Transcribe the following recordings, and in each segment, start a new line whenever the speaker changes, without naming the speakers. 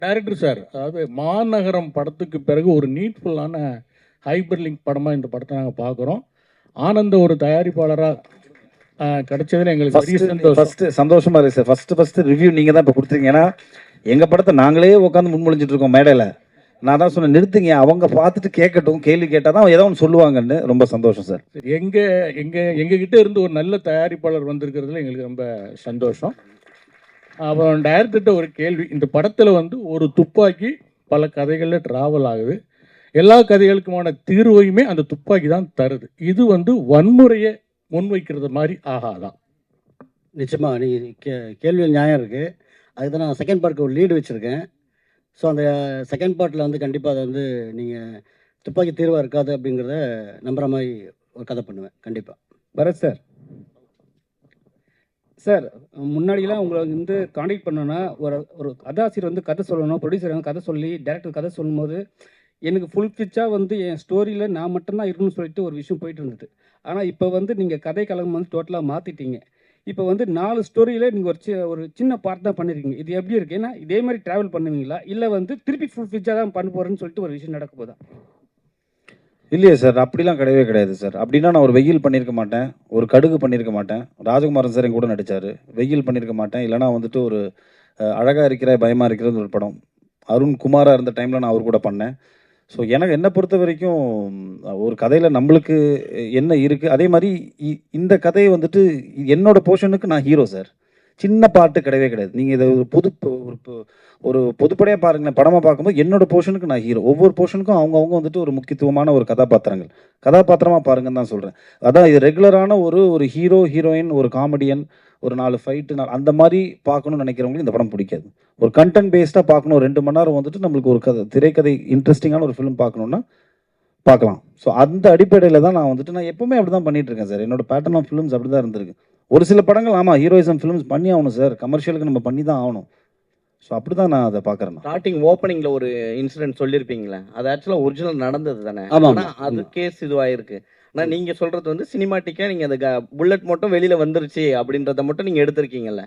Director sir, அதாவது மாநகரம் படத்துக்கு பிறகு ஒரு நீட்ஃபுல்லான ஹைப்பர் லிங்க் படமாக இந்த படத்தை நாங்கள் பார்க்குறோம். ஆனந்த ஒரு தயாரிப்பாளராக கிடைச்சதுல எங்களுக்கு பெரிய சந்தோஷம்.
ஃபர்ஸ்ட் சந்தோஷமா இருக்கு சார். ஃபர்ஸ்ட் ரிவ்யூ நீங்க தான் இப்போ கொடுத்துருக்கீங்க. ஏன்னா எங்க படத்தை நாங்களே உட்காந்து முன்மொழிஞ்சிட்டு இருக்கோம் மேடையில். நான் தான் சொன்னேன், நிறுத்துங்க, அவங்க பார்த்துட்டு கேட்கட்டும், கேள்வி கேட்டால் தான் ஏதோ ஒன்று சொல்லுவாங்கன்னு. ரொம்ப சந்தோஷம் சார்.
எங்ககிட்ட இருந்து ஒரு நல்ல தயாரிப்பாளர் வந்திருக்கிறதுல எங்களுக்கு ரொம்ப சந்தோஷம். அப்புறம் டைரக்டர்கிட்ட ஒரு கேள்வி, இந்த படத்தில் ஒரு துப்பாக்கி பல கதைகளில் ட்ராவல் ஆகுது. எல்லா கதைகளுக்குமான தீர்வையுமே அந்த துப்பாக்கி தான் தருது. இது வன்முறையை முன்வைக்கிறது மாதிரி ஆகாதான்?
நிச்சயமாக நீ கேள்வியில் நியாயம் இருக்குது. அதுக்கு தான் நான் செகண்ட் பார்ட்டுக்கு ஒரு லீடு வச்சுருக்கேன். ஸோ அந்த செகண்ட் பார்ட்டில் கண்டிப்பாக அதை நீங்கள் துப்பாக்கி தீர்வாக இருக்காது அப்படிங்கிறத நம்புகிற மாதிரி ஒரு கதை பண்ணுவேன் கண்டிப்பாக.
பரத் சார், சார் முன்னாடிலாம் உங்களை காண்டாக்ட் பண்ணோன்னா ஒரு கதாசிரியர் கதை சொல்லணும், ப்ரொடியூசர் கதை சொல்லி டேரக்டர் கதை சொல்லும்போது எனக்கு ஃபுல் ஃபிச்சாக என் ஸ்டோரியில் நான் மட்டும்தான் இருக்கணும்னு சொல்லிட்டு ஒரு விஷயம் போயிட்டு இருந்தது. ஆனால் இப்போ நீங்கள் கதை கலகம் டோட்டலாக மாற்றிட்டீங்க. இப்போ 4 ஸ்டோரியில் நீங்கள் ஒரு சின்ன பார்ட் தான் பண்ணியிருக்கீங்க. இது எப்படி இருக்குது? ஏன்னா இதே மாதிரி ட்ராவல் பண்ணுவீங்களா, இல்லை திருப்பி ஃபுல் ஃபிச்சாக தான் பண்ண போகிறேன்னு சொல்லிட்டு ஒரு விஷயம் நடக்க போதா?
இல்லையே சார், அப்படிலாம் கிடையவே கிடையாது சார். அப்படின்னா நான் ஒரு வெயில் பண்ணியிருக்க மாட்டேன், ஒரு கடுகு பண்ணியிருக்க மாட்டேன். ராஜகுமாரன் சார் என் கூட நடித்தார், வெயில் பண்ணியிருக்க மாட்டேன். இல்லைனா ஒரு அழகாக இருக்கிற பயமாக இருக்கிறது ஒரு படம், அருண் குமாராக இருந்த டைமில் நான் அவர் கூட பண்ணேன். ஸோ என்னை பொறுத்த வரைக்கும் ஒரு கதையில் நம்மளுக்கு என்ன இருக்குது, அதே மாதிரி இந்த கதையை என்னோட போர்ஷனுக்கு நான் ஹீரோ சார். சின்ன பாட்டு கிடையவே கிடையாது. நீங்கள் இதை ஒரு பொதுப்படையாக பாருங்களேன், படமாக பார்க்கும்போது என்னோட போர்ஷனுக்கு நான் ஹீரோ. ஒவ்வொரு போர்ஷனுக்கும் அவங்க ஒரு முக்கியத்துவமான ஒரு கதாபாத்திரமாக பாருங்கன்னு தான் சொல்கிறேன். அதான் இது ரெகுலரான ஒரு ஹீரோ ஹீரோயின், ஒரு காமெடியன், ஒரு 4 ஃபைட்டு அந்த மாதிரி பார்க்கணும்னு நினைக்கிறவங்களுக்கு இந்த படம் பிடிக்காது. ஒரு கண்டென்ட் பேஸ்டாக பார்க்கணும், 2 மணி நேரம் நம்மளுக்கு ஒரு திரைக்கதை இன்ட்ரெஸ்டிங்கான ஒரு ஃபிலிம் பார்க்கணுன்னா பார்க்கலாம். ஸோ அந்த அடிப்படையில் தான் நான் எப்போவுமே அப்படி தான் பண்ணிகிட்டு இருக்கேன் சார். என்னோட பேட்டர்ன் ஆஃப் ஃபிலிம்ஸ் அப்படி தான் இருந்திருக்கு. ஒரு சில படங்கள் ஆமாம் ஹீரோயிசம் ஃபிலிம்ஸ் பண்ணி ஆகணும் சார், கமர்ஷியலுக்கு நம்ம பண்ணி தான் ஆகணும். ஸோ அப்படி தான் நான் அதை பார்க்குறேன்.
ஸ்டார்டிங் ஓப்பனிங்கில் ஒரு இன்சிடென்ட் சொல்லியிருப்பீங்களே, அது ஆக்சுவலாக ஒரிஜினல் நடந்தது தானே? ஆனால் அது கேஸ் இதுவாயிருக்கு. ஆனால் நீங்கள் சொல்கிறது சினிமாட்டிக்காக நீங்கள் அந்த புல்லட் மட்டும் வெளியில் வந்துருச்சு அப்படின்றத மட்டும் நீங்கள் எடுத்திருக்கீங்கல்ல,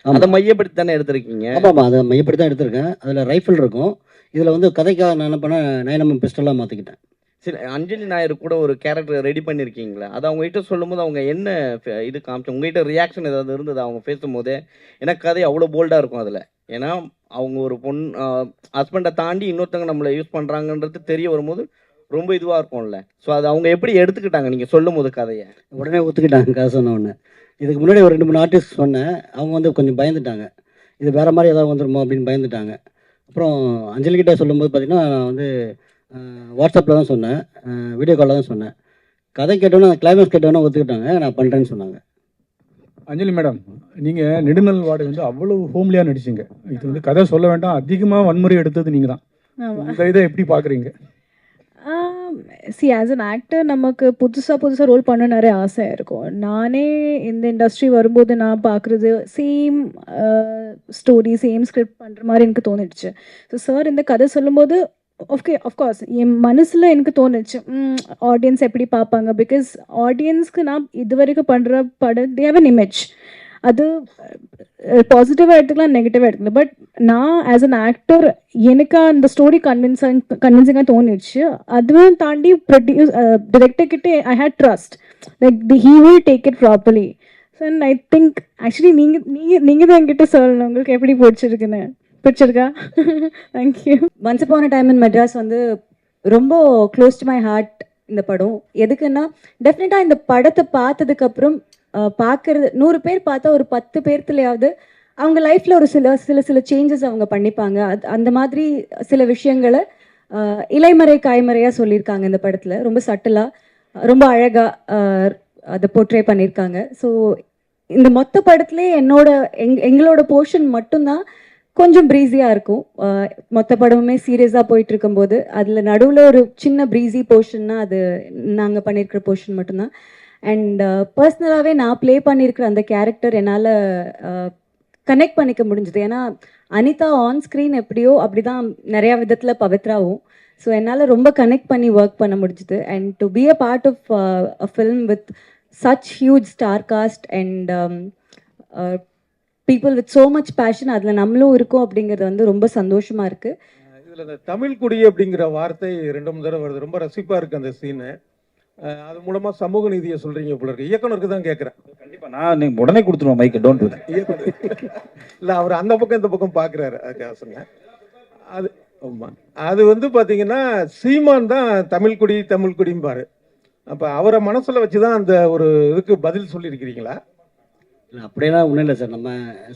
அதை மையப்படுத்தி தானே எடுத்திருக்கீங்க?
ஆமாம், அதை மையப்படுத்தி தான் எடுத்திருக்கேன். அதில் ரைஃபிள் இருக்கும். இதில் கதைக்காக நான் என்ன பண்ணேன், 9mm பிஸ்டலாக மாற்றிக்கிட்டேன்.
சரி, அஞ்சலி நாயர் கூட ஒரு கேரக்டர் ரெடி பண்ணியிருக்கீங்களா? அது அவங்ககிட்ட சொல்லும்போது அவங்க என்ன இது காமிச்சு, உங்ககிட்ட ரியாக்ஷன் ஏதாவது இருந்தது அவங்க பேசும்போதே? ஏன்னா கதை அவ்வளோ போல்டாக இருக்கும் அதில். ஏன்னா அவங்க ஒரு ஹஸ்பண்டை தாண்டி இன்னொருத்தவங்க நம்மளை யூஸ் பண்ணுறாங்கன்றது தெரிய வரும்போது ரொம்ப இதுவாக இருக்கும்ல. ஸோ அது அவங்க எப்படி எடுத்துக்கிட்டாங்க நீங்கள் சொல்லும் போது கதையை?
உடனே ஒத்துக்கிட்டாங்க கதை சொன்ன உடனே. இதுக்கு முன்னாடி ஒரு 2-3 ஆர்டிஸ்ட் சொன்னேன், அவங்க கொஞ்சம் பயந்துட்டாங்க, இது வேறு மாதிரி ஏதாவது வந்துடுமோ அப்படின்னு பயந்துட்டாங்க. அப்புறம் அஞ்சலிக்கிட்ட சொல்லும்போது பார்த்திங்கன்னா நான் வாட்ஸ்அப்பில் தான் சொன்னேன், வீடியோ காலில் தான் சொன்னேன். கதை கேட்டோன்னா கிளைமேக்ஸ் கேட்டோன்னா ஒத்துக்கிட்டாங்க, நான் பண்ணுறேன்னு சொன்னாங்க.
அஞ்சலி மேடம், நீங்கள் நெடுநல் வாடகை அவ்வளோ ஹோம்லியாக நடிச்சிங்க. இது கதை சொல்ல வேண்டாம், அதிகமாக வன்முறை எடுத்தது நீங்கள் தான். இந்த இதை எப்படி பார்க்குறீங்க?
ஆஸ் அன் ஆக்டர் நமக்கு புதுசாக ரோல் பண்ண நிறைய ஆசை இருக்கும். நானே இந்த இண்டஸ்ட்ரி வரும்போது நான் பார்க்குறது சேம் ஸ்டோரி, சேம் ஸ்கிரிப்ட் பண்ணுற மாதிரி எனக்கு தோணிடுச்சு. ஸோ சார் இந்த கதை சொல்லும்போது அஃப்கோர்ஸ் என் மனசில் எனக்கு தோணுச்சு, ஆடியன்ஸ் எப்படி பார்ப்பாங்க. பிகாஸ் ஆடியன்ஸ்க்கு நான் இது வரைக்கும் பண்ணுற படம் தே ஹேவ் அன் இமேஜ். அது பாசிட்டிவாக எடுத்துக்கலாம், நெகட்டிவாக எடுத்துக்கலாம். பட் நான் ஆஸ் அன் ஆக்டர் எனக்கு அந்த ஸ்டோரி கன்வின்சிங்காக தோணிடுச்சு. அதுவும் தாண்டி டிரெக்டர்கிட்ட I had trust, like he will take it properly. So and I think actually நீங்கள் தான் என்கிட்ட சொல்லணும் உங்களுக்கு எப்படி பிடிச்சிருக்குன்னு. பிடிச்சிருக்கா? Thank you.
Once upon a time in Madras ரொம்ப க்ளோஸ் டு மை ஹார்ட் இந்த படம். எதுக்குன்னா டெஃபினட்டாக இந்த படத்தை பார்த்ததுக்கப்புறம் பார்க்குறது 100 பேர் பார்த்தா ஒரு 10 பேர்த்துலையாவது அவங்க லைஃப்பில் ஒரு சில சேஞ்சஸ் அவங்க பண்ணிப்பாங்க. அந்த மாதிரி சில விஷயங்களை இலைமறை காய்மறையாக சொல்லியிருக்காங்க இந்த படத்தில். ரொம்ப சட்டிலாக, ரொம்ப அழகாக அதை போர்ட்ரே பண்ணியிருக்காங்க. ஸோ இந்த மொத்த படத்துலேயே எங்களோட போர்ஷன் மட்டும்தான் கொஞ்சம் ப்ரீஸியாக இருக்கும். மொத்த படமுமே சீரியஸாக போயிட்டு இருக்கும்போது அதில் நடுவில் ஒரு சின்ன ப்ரீஸி போர்ஷன்னா அது நாங்கள் பண்ணியிருக்கிற போர்ஷன் மட்டும்தான். அண்ட் பர்சனலாகவே நான் ப்ளே பண்ணியிருக்கிற அந்த கேரக்டர் என்னால் கனெக்ட் பண்ணிக்க முடிஞ்சுது. ஏன்னா அனிதா ஆன் ஸ்க்ரீன் எப்படியோ அப்படி தான் நிறையா விதத்தில் பவித்ராவும். ஸோ என்னால் ரொம்ப கனெக்ட் பண்ணி ஒர்க் பண்ண முடிஞ்சுது. And to be a part of a film with such huge star cast and people with so much passion, அதில் நம்மளும் இருக்கோம் அப்படிங்கிறது வந்து ரொம்ப சந்தோஷமாக இருக்குது.
இதில் இந்த தமிழ் குடி அப்படிங்கிற வார்த்தை 2 தடவை வருது. ரொம்ப ரசிப்பாக இருக்குது அந்த சீனு. அது மூலமாக சமூக நீதியை சொல்கிறீங்க போல இருக்கு. இயக்குனருக்கு தான் கேட்குறேன்.
கண்டிப்பாக நான் நீங்கள் உடனே கொடுத்துருவோம் மைக்கை, டோன்ட்.
இயக்குனர் இல்லை, அவர் அந்த பக்கம் இந்த பக்கம் பார்க்குறாரு, அதுக்காக சொன்னேன். அது ஆமாம், அது வந்து பார்த்தீங்கன்னா சீமான் தான் தமிழ் குடிம்பாரு. அப்போ அவரை மனசில் வச்சு தான் அந்த ஒரு இதுக்கு பதில் சொல்லியிருக்கிறீங்களா?
இல்லை அப்படியெல்லாம் ஒன்றும் இல்லை சார். நம்ம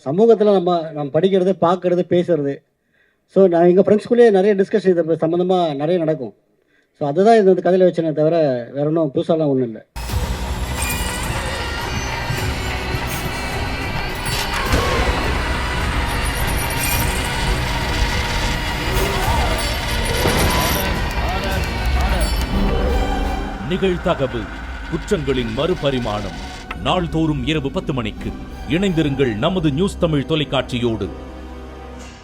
சமூகத்தில் நம்ம படிக்கிறது, பார்க்குறது, பேசுறது. ஸோ நான் எங்கள் ஃப்ரெண்ட்ஸ்குள்ளேயே நிறைய டிஸ்கஷன் இது சம்மந்தமாக நிறைய நடக்கும். ஸோ அதுதான் இந்த கதையில் வச்சேனே தவிர வேற ஒன்றும் புதுசாலாம் ஒன்றும் இல்லை.
நிகழ்தகவு குற்றங்களின் மறுபரிமாணம் நாள்தோறும் இரவு 10 மணிக்கு இணைந்திருங்கள் நமது நியூஸ் தமிழ் தொலைக்காட்சியோடு.